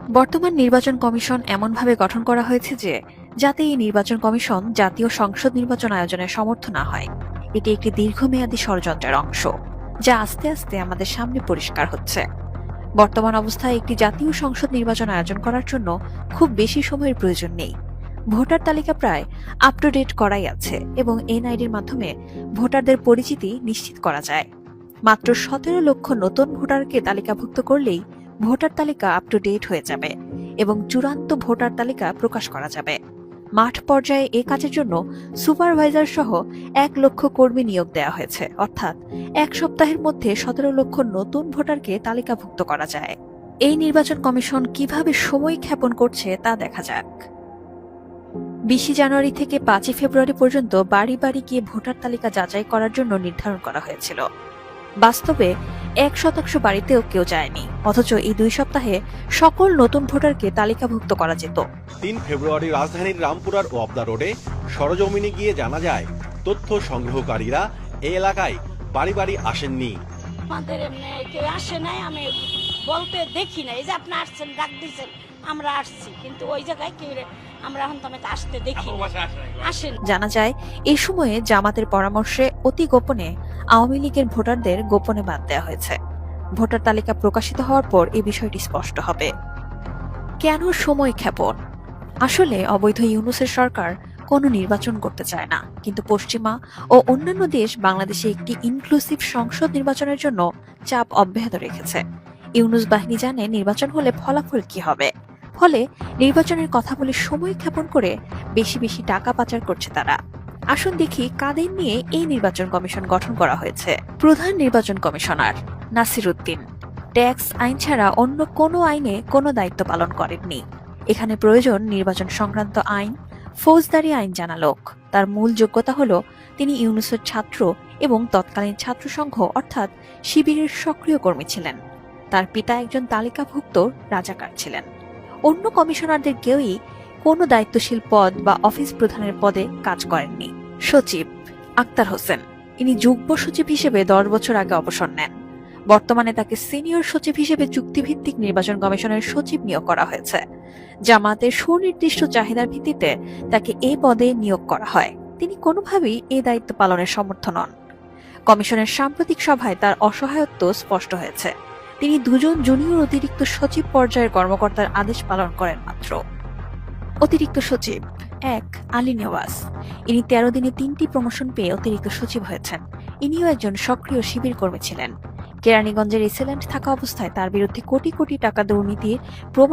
বর্তমান নির্বাচন কমিশন এমনভাবে গঠন করা হয়েছে যে যাতে এই নির্বাচন কমিশন জাতীয় সংসদ নির্বাচন আয়োজনের সমর্থ না হয়। এটি একটি দীর্ঘমেয়াদী ষড়যন্ত্রের অংশ, যা আস্তে আস্তে আমাদের সামনে পরিষ্কার হচ্ছে। বর্তমান অবস্থায় একটি জাতীয় সংসদ নির্বাচন আয়োজন করার জন্য খুব বেশি সময়ের প্রয়োজন নেই। ভোটার তালিকা প্রায় আপ টু ডেট করাই আছে এবং এনআইডির মাধ্যমে ভোটারদের পরিচিতি নিশ্চিত করা যায়। মাত্র 17 লক্ষ নতুন ভোটারকে তালিকাভুক্ত করলেই ভোটার তালিকা আপ টু ডেট হয়ে যাবে এবং চূড়ান্ত ভোটার তালিকা প্রকাশ করা যাবে। মাঠ পর্যায়ে এ কাজের জন্য সুপারভাইজার সহ 1 লক্ষ কর্মী নিয়োগ দেওয়া হয়েছে, অর্থাৎ 1 সপ্তাহের মধ্যে 17 লক্ষ নতুন ভোটারকে তালিকাভুক্ত করা যায়। এই নির্বাচন কমিশন কিভাবে সময় ক্ষেপণ করছে তা দেখা যাক। 20 জানুয়ারি থেকে 5 ফেব্রুয়ারি পর্যন্ত বাড়ি বাড়ি গিয়ে ভোটার তালিকা যাচাই করার জন্য নির্ধারণ করা হয়েছিল। বাস্তবে 1% বাড়িতেও কেউ যায়নি, অথচ এই 2 সপ্তাহে সকল নতুন ভোটারকে তালিকাভুক্ত করা যেত। 3 ফেব্রুয়ারি রাজধানীর রামপুরার ওয়াবদা রোডে সরজমিনে গিয়ে জানা যায় তথ্য সংগ্রহকারীরা এই এলাকায় বাড়ি বাড়ি আসেননি। আমাদের এমনি কেউ আসে নাই, আমি বলতে দেখি না। এই যে আপনি আসছেন, ডাক দিচ্ছেন, আমরা আসছি, কিন্তু ওই জায়গায় কেউ আমরা এখন তো আসতে দেখি আসেন। জানা যায় এই সময়ে জামাতের পরামর্শে অতি গোপনে আওয়ামী লীগের ভোটারদের গোপনে বাদ দেওয়া হয়েছে। ভোটার তালিকা প্রকাশিত হওয়ার পর এই বিষয়টি স্পষ্ট হবে। কেন সময় ক্ষেপণ? আসলে অবৈধ ইউনূসের সরকার কোনো নির্বাচন করতে চায় না, কিন্তু পশ্চিমা ও অন্যান্য দেশ বাংলাদেশে একটি ইনক্লুসিভ সংসদ নির্বাচনের জন্য চাপ অব্যাহত রেখেছে। ইউনূস বাহিনী জানে নির্বাচন হলে ফলাফল কি হবে, ফলে নির্বাচনের কথা বলে সময় ক্ষেপণ করে বেশি বেশি টাকা পাচার করছে তারা। আসুন দেখি কাদের নিয়ে এই নির্বাচন কমিশন গঠন করা হয়েছে। প্রধান নির্বাচন কমিশনার নাসির উদ্দিন ট্যাক্স আইন ছাড়া অন্য কোনো আইনে কোনো দায়িত্ব পালন করেননি। এখানে প্রয়োজন নির্বাচন সংক্রান্ত আইন, ফৌজদারি আইন জানা লোক। তার মূল যোগ্যতা হলো তিনি ইউনূসের ছাত্র এবং তৎকালীন ছাত্র সংঘ অর্থাৎ শিবিরের সক্রিয় কর্মী ছিলেন। তার পিতা একজন তালিকাভুক্ত রাজাকার ছিলেন। অন্য কমিশনারদের কেউই কোনো দায়িত্বশীল পদ বা অফিস প্রধানের পদে কাজ করেননি। সচিব আক্তার হোসেন, ইনি যুগ্ম সচিব হিসেবে 10 বছর আগে অবসর নেন। বর্তমানে তাকে সিনিয়র সচিব হিসেবে চুক্তিভিত্তিক নির্বাচন কমিশনের সচিব নিয়োগ করা হয়েছে। জামাতের সুনির্দিষ্ট চাহিদার ভিত্তিতে তাকে এই পদে নিয়োগ করা হয়। তিনি কোনোভাবেই এই দায়িত্ব পালনের সমর্থ নন। কমিশনের সাম্প্রতিক সভায় তার অসহায়ত্ব স্পষ্ট হয়েছে। তিনি 2 জন জুনিয়র অতিরিক্ত সচিব পর্যায়ের কর্মকর্তার আদেশ পালন করেন মাত্র। অতিরিক্ত সচিব 1 আলী নেওয়াজ, ইনি 13 দিনে 3টি প্রমোশন পেয়ে অতিরিক্ত সচিব হয়েছেন। ইনিও একজন সক্রিয় শিবির কর্মী ছিলেন। কেরানীগঞ্জের এসিলেন্ট থাকা অবস্থায় তার বিরুদ্ধে কোটি কোটি টাকা দুর্নীতির প্রমাণ